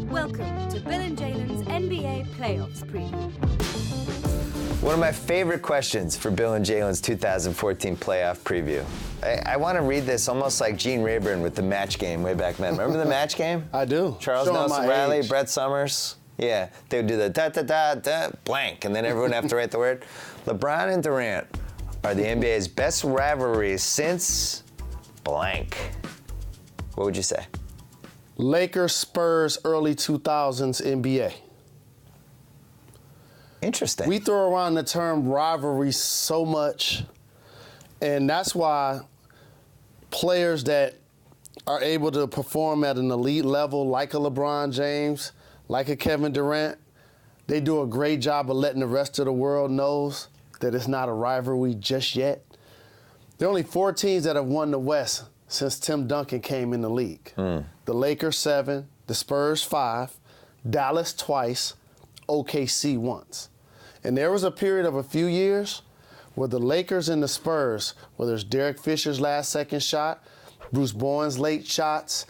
Welcome to Bill and Jalen's NBA Playoffs Preview. One of my favorite questions for Bill and Jalen's 2014 playoff preview. I want to read this almost like Gene Rayburn with the match game way back then. Remember the match game? I do. Charles Showing Nelson my Riley, age. Brett Summers. Yeah, they would do the da-da-da-da blank, and then everyone would have to write the word. LeBron and Durant are the NBA's best rivalry since blank. What would you say? Lakers, Spurs, early 2000s NBA. Interesting. We throw around the term rivalry so much, and that's why players that are able to perform at an elite level, like a LeBron James, like a Kevin Durant, they do a great job of letting the rest of the world knows that it's not a rivalry just yet. There are only 4 teams that have won the West since Tim Duncan came in the league. The Lakers 7, the Spurs 5, Dallas twice, OKC once. And there was a period of a few years where the Lakers and the Spurs, whether it's Derek Fisher's last second shot, Bruce Bowen's late shots,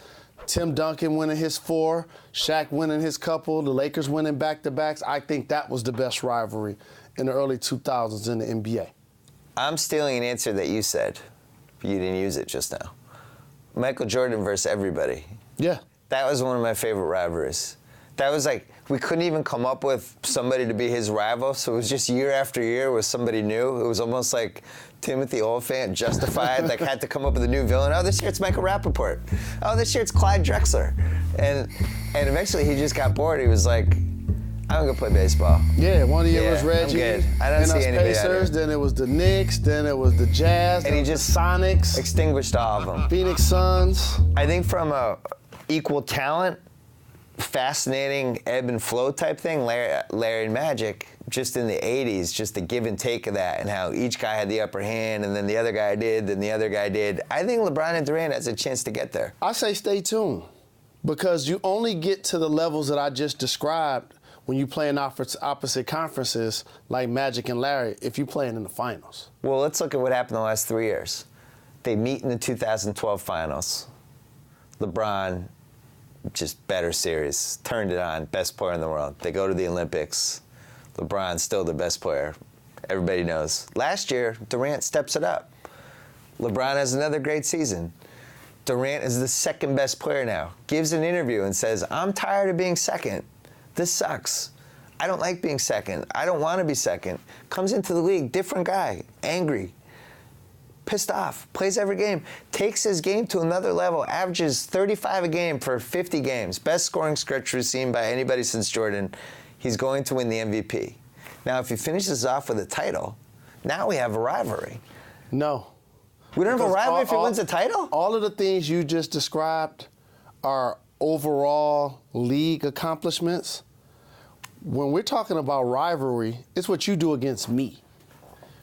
Tim Duncan winning his 4, Shaq winning his couple, the Lakers winning back-to-backs, I think that was the best rivalry in the early 2000s in the NBA. I'm stealing an answer that you said. You didn't use it just now. Michael Jordan versus everybody. Yeah. That was one of my favorite rivalries. That was like, we couldn't even come up with somebody to be his rival, so it was just year after year with somebody new. It was almost like Timothy Olyphant, Justified, like had to come up with a new villain. Oh, this year it's Michael Rappaport. Oh, this year it's Clyde Drexler. And eventually he just got bored. He was like, I'm gonna play baseball. Yeah, one year was I'm Reggie. good. I don't then see us anybody out Pacers, here. then it was the Knicks, then it was the Jazz, And then he it was just the Sonics, extinguished all of them. Phoenix Suns. I think from a equal talent, fascinating ebb and flow type thing, Larry and Magic, just in the 80s, just the give and take of that and how each guy had the upper hand and then the other guy did, then the other guy did. I think LeBron and Durant has a chance to get there. I say stay tuned because you only get to the levels that I just described when you play in opposite conferences like Magic and Larry if you're playing in the finals. Well, let's look at what happened the last 3 years. They meet in the 2012 finals. LeBron, just better series, turned it on, best player in the world. They go to the Olympics. LeBron's still the best player. Everybody knows. Last year, Durant steps it up. LeBron has another great season. Durant is the second best player now. Gives an interview and says, I'm tired of being second. This sucks. I don't like being second. I don't want to be second. Comes into the league, different guy, angry, pissed off, plays every game, takes his game to another level, averages 35 a game for 50 games. Best scoring stretch we've seen by anybody since Jordan. He's going to win the MVP. Now, if he finishes off with a title, now we have a rivalry. No. We don't have a rivalry if he wins a title? All of the things you just described are overall league accomplishments. When we're talking about rivalry, it's what you do against me.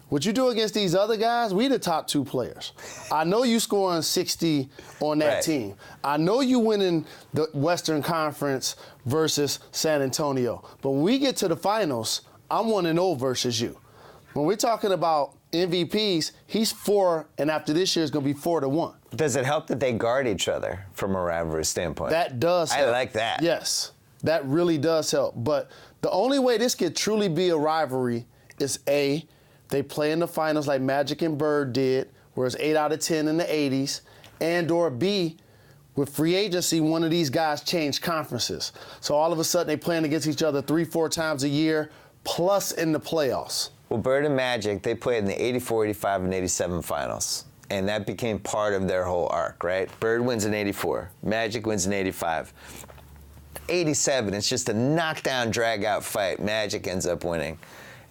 What you do against these other guys, we the top 2 players. I know you scoring 60 on that Right. team. I know you winning the Western Conference versus San Antonio. But when we get to the finals, I'm 1-0 versus you. When we're talking about MVPs, he's 4, and after this year, it's going to be 4-1. Does it help that they guard each other from a rivalry standpoint? That does help. I like that. Yes, that really does help. But the only way this could truly be a rivalry is A, they play in the finals like Magic and Bird did, where it's 8 out of 10 in the 80s, and or B, with free agency, one of these guys changed conferences. So all of a sudden, they playing against each other 3-4 times a year, plus in the playoffs. Well, Bird and Magic, they played in the 84, 85, and 87 finals. And that became part of their whole arc, right? Bird wins in 84. Magic wins in 85. 87, it's just a knockdown, drag-out fight. Magic ends up winning.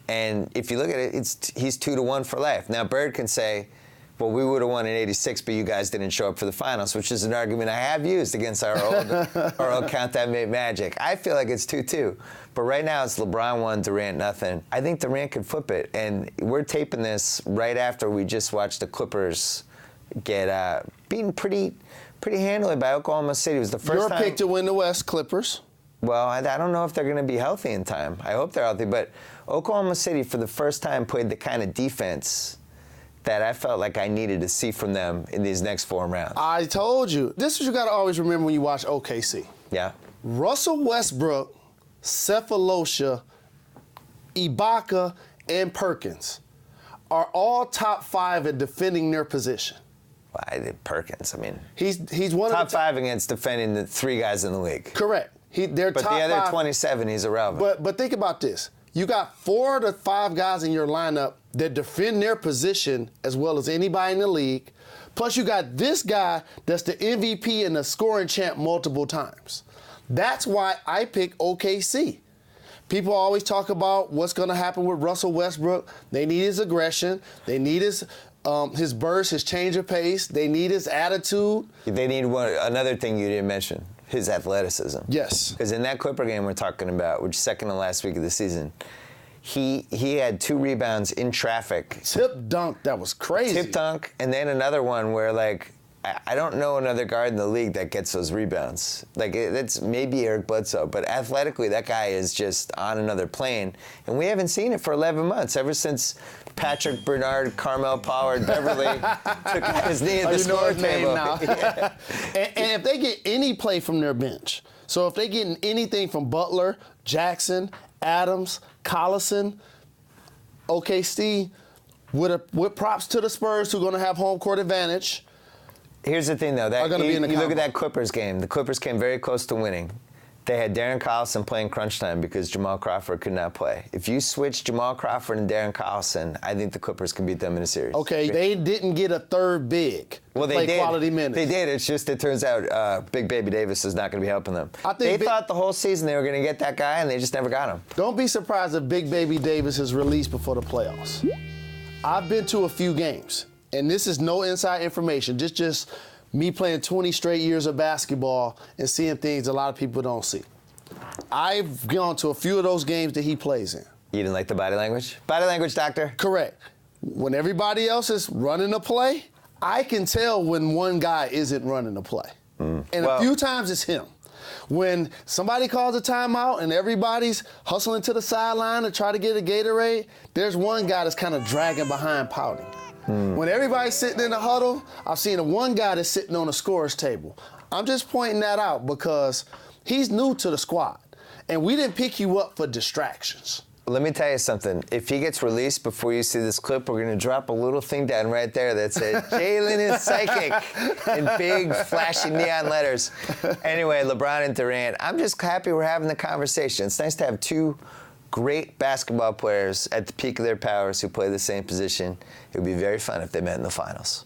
And if you look at it, he's 2-1 for life. Now, Bird can say, well, we would have won in 86, but you guys didn't show up for the finals, which is an argument I have used against our old Count That Made Magic. I feel like it's 2-2. But right now, it's LeBron 1, Durant nothing. I think Durant could flip it. And we're taping this right after we just watched the Clippers get beaten pretty handily by Oklahoma City. It was the first time. Your pick to win the West, Clippers. Well, I don't know if they're going to be healthy in time. I hope they're healthy. But Oklahoma City, for the first time, played the kind of defense that I felt like I needed to see from them in these next 4 rounds. I told you. This is what you got to always remember when you watch OKC. Yeah. Russell Westbrook, Cephalosha, Ibaka, and Perkins are all top 5 at defending their position. Well, I did Perkins. I mean, He's one top of the 5 against defending the 3 guys in the league. Correct. They're But top the other 5. 27, he's irrelevant. But think about this. You got 4 to 5 guys in your lineup that defend their position as well as anybody in the league. Plus, you got this guy that's the MVP and the scoring champ multiple times. That's why I pick OKC. People always talk about what's going to happen with Russell Westbrook. They need his aggression. They need his burst, his change of pace. They need his attitude. They need another thing you didn't mention, his athleticism. Yes. Because in that Clipper game we're talking about, which is second to last week of the season, he had 2 rebounds in traffic. Tip dunk, that was crazy. Tip dunk, and then another one where, like, I don't know another guard in the league that gets those rebounds. Like, that's maybe Eric Bledsoe, but athletically, that guy is just on another plane. And we haven't seen it for 11 months, ever since Patrick Bernard, Carmel Pollard, Beverly took his knee at the score table. Now. Yeah. And if they get any play from their bench, so if they get anything from Butler, Jackson, Adams, Collison, OKC, with props to the Spurs, who are going to have home court advantage. Here's the thing, though. You look at that Clippers game. The Clippers came very close to winning. They had Darren Collison playing crunch time because Jamal Crawford could not play. If you switch Jamal Crawford and Darren Collison, I think the Clippers can beat them in a series. Okay, they didn't get a third big. Well, they play did. Quality minutes. They did. It's just it turns out Big Baby Davis is not going to be helping them. They thought the whole season they were going to get that guy, and they just never got him. Don't be surprised if Big Baby Davis is released before the playoffs. I've been to a few games, and this is no inside information. Just me playing 20 straight years of basketball and seeing things a lot of people don't see. I've gone to a few of those games that he plays in. You didn't like the body language? Body language, doctor? Correct. When everybody else is running a play, I can tell when one guy isn't running a play. And a few times it's him. When somebody calls a timeout and everybody's hustling to the sideline to try to get a Gatorade, there's one guy that's kind of dragging behind pouting. When everybody's sitting in the huddle, I've seen one guy that's sitting on the scorer's table. I'm just pointing that out because he's new to the squad, and we didn't pick you up for distractions. Let me tell you something. If he gets released before you see this clip, we're going to drop a little thing down right there that said, Jalen is psychic, in big, flashing neon letters. Anyway, LeBron and Durant, I'm just happy we're having the conversation. It's nice to have 2 great basketball players at the peak of their powers who play the same position. It would be very fun if they met in the finals.